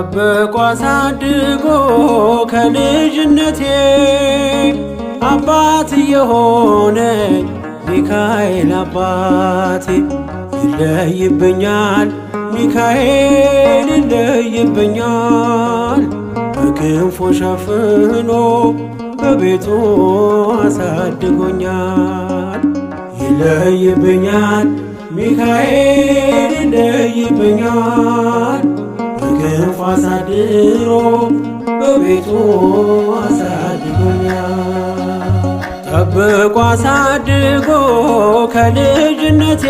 ጠብቆ አሳድጎ ከልጅነቴ አባት የሆነኝ ሚካኤል አባቴ ይለይብኛል ሚካኤል ይለይብኛል በክንፉ ሸፍኖ በቤቱ አሳድጎኛል። ይለይብኛል ሚካኤል ይለይብኛል በክንፉ አሳድሮ በቤቱ አሳድጎኛል። ጠብቆ አሳድጎ ከልጅነቴ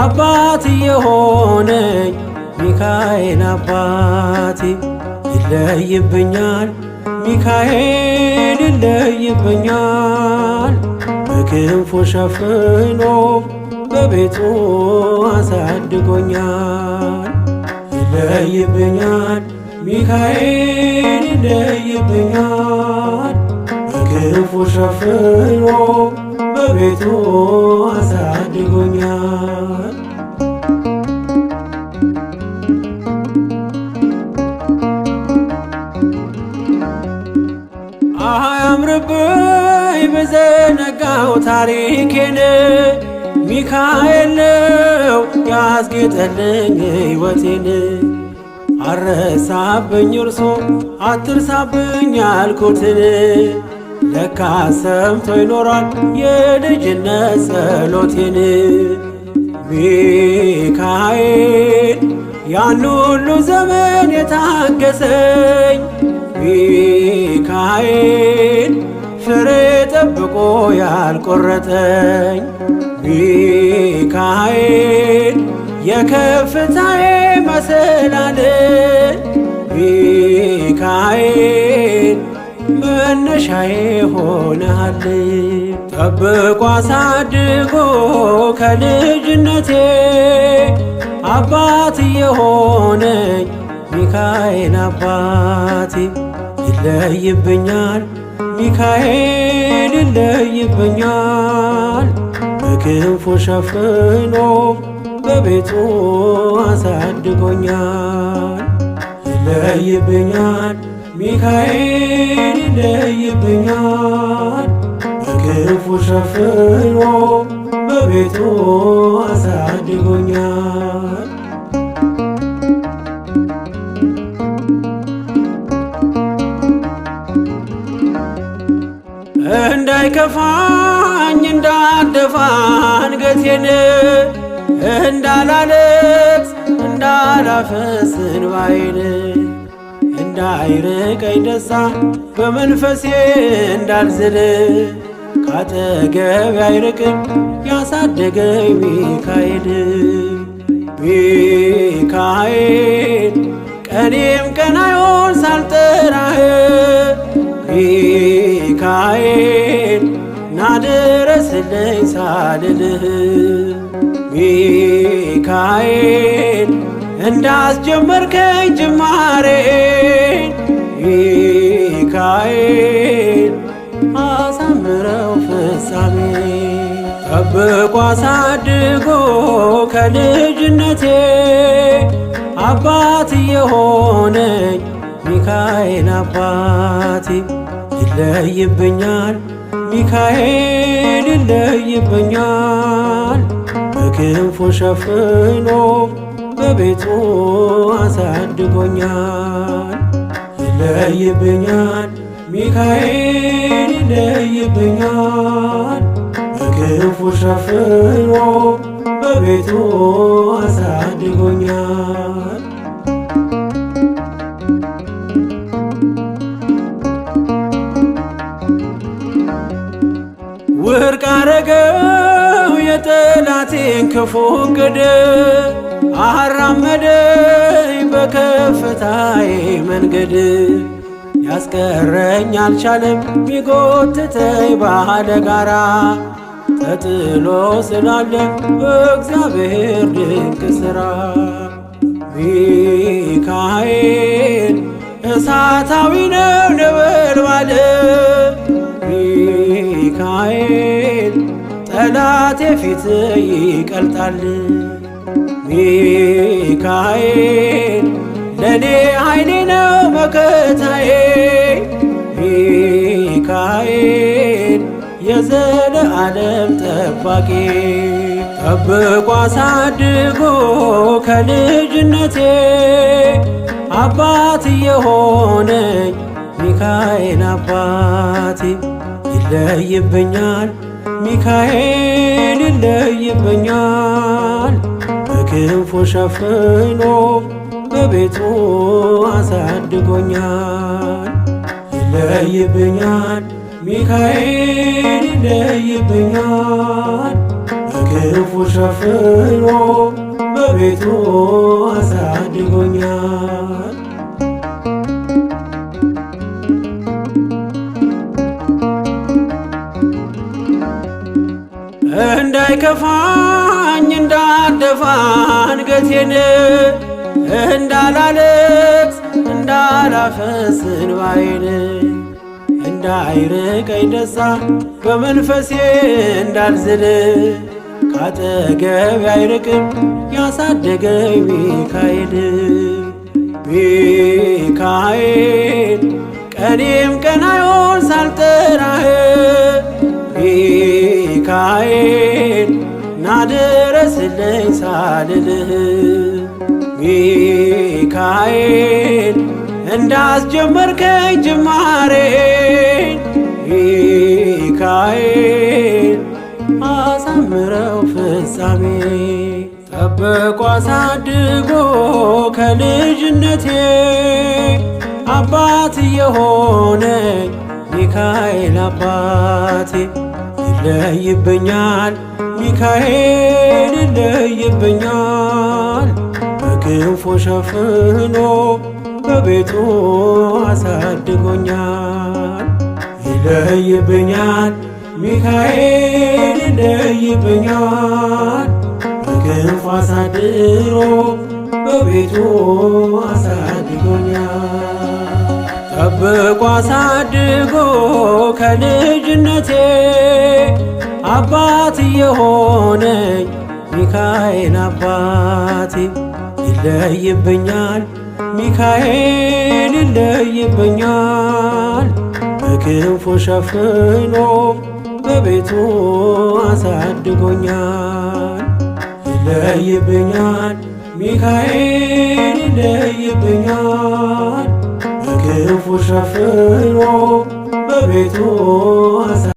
አባት የሆነኝ ሚካኤል አባቴ ይለይብኛል ሚካኤል ይለይብኛል በክንፉ ሸፍኖ በቤቱ አሳድጎኛል። ይለይብኛል ሚካኤል ይለይብኛል በክንፉ ሸፍኖ በቤቱ አሳድጎኛል። አያምርብኝ በዘነጋው ታሪኬን ሚካኤል ነው ያስጌጠልኝ ሕይወቴን። አረሳብኝ እርሶ አትርሳብኝ ያልኩትን ለካ ሰምቶ ይኖራል የልጅነት ጸሎቴን። ሚካኤል ያን ሁሉ ዘመን የታገሰኝ ሚካኤል ፍሬ ጠብቆ ያልቆረጠኝ ሚካኤል የከፍታዬ መሰላል ሚካኤል መነሻዬ ሆነሃል። ጠብቆ አሳድጎ ከልጅነቴ አባት የሆነኝ ሚካኤል አባቴ ይለይብኛል ሚካኤል ይለይብኛል በክንፉ ሸፍኖ በቤቱ አሳድጎኛል። ይለይብኛል ሚካኤል ይለይብኛል በክንፉ ሸፍኖ በቤቱ አሳድጎኛል። እንዳይከፋኝ እንዳልደፋ አንገቴን እንዳላለቅስ እንዳላፈስ እንባዬን እንዳይርቀኝ ደስታ በመንፈሴ እንዳልዝል ካጠገቤ አይርቅም ያሳደገኝ ሚካኤል። ሚካኤል ቀኔም ቀን አይሆን ሳልጠራህ ሚካኤል ናድረስልኝ ሳልልህ ሚካኤል እንዳስጀመርከኝ ጅማሬን ሚካኤል አሳምረው ፍጻሜ። ጠብቆ አሳድጎ ከልጅነቴ አባት የሆነኝ ሚካኤል አባቴ ይለይብኛል ሚካኤል ይለይብኛል በክንፉ ሸፍኖ በቤቱ አሳድጎኛል። ይለይብኛል ሚካኤል ይለይብኛል በክንፉ ሸፍኖ በቤቱ አሳድጎኛል። ውድቅ አረገው የጠላቴን ክፉ ዕቅድ አራመደኝ በከፍታዬ መንገድ። ያስቀረኝ አልቻለም ሚጎትተኝ ባለ ጋራ ተጥሎ ስላለ እግዚአብሔር ድንቅ ሥራ። ሚካኤል እሳታዊ ነው ነበልባል ሚካኤል ጠላቴ ፊት ይቀልጣል። ሚካኤል ለእኔ ኃይሌ ነው መከታዬ። ሚካኤል የዘለዓለም ጠባቂ ጠብቆ አሳድጎ ከልጅነቴ አባት የሆነኝ ሚካኤል አባቴ ይለይብኛል ሚካኤል ይለይብኛል በክንፉ ሸፍኖ በቤቱ አሳድጎኛል። ይለይብኛል ሚካኤል ይለይብኛል በክንፉ ሸፍኖ በቤቱ አሳድጎኛል። እንዳይከፋኝ እንዳልደፋ አንገቴን እንዳላለቅስ እንዳላፈስ እንባዬን እንዳይርቀኝ ደስታ በመንፈሴ እንዳልዝል ካጠገቤ አይርቅም ያሳደገኝ ሚካኤል። ሚካኤል ቀኔም ቀናዮን ሳልጠራህ ሚካኤል ናድረስልኝ ሳልልህ ሚካኤል እንዳስጀመርከኝ ጅማሬን ሚካኤል አሳምረው ፍጻሜ ጠብቆ አሳድጎ ከልጅነቴ አባት የሆነኝ ሚካኤል አባቴ ይለይብኛል ሚካኤል ይለይብኛል በክንፉ ሸፍኖ በቤቱ አሳድጎኛል። ይለይብኛል ሚካኤል ይለይብኛል በክንፉ አሳድሮ በቤቱ አሳድጎኛል። ጠብቆ አሳድጎ ከልጅነቴ አባት የሆነኝ ሚካኤል አባቴ ይለይብኛል ሚካኤል ይለይብኛል በክንፉ ሸፍኖ በቤቱ አሳድጎኛል። ይለይብኛል ሚካኤል ይለይብኛል በክንፉ ሸፍኖ በቤቱ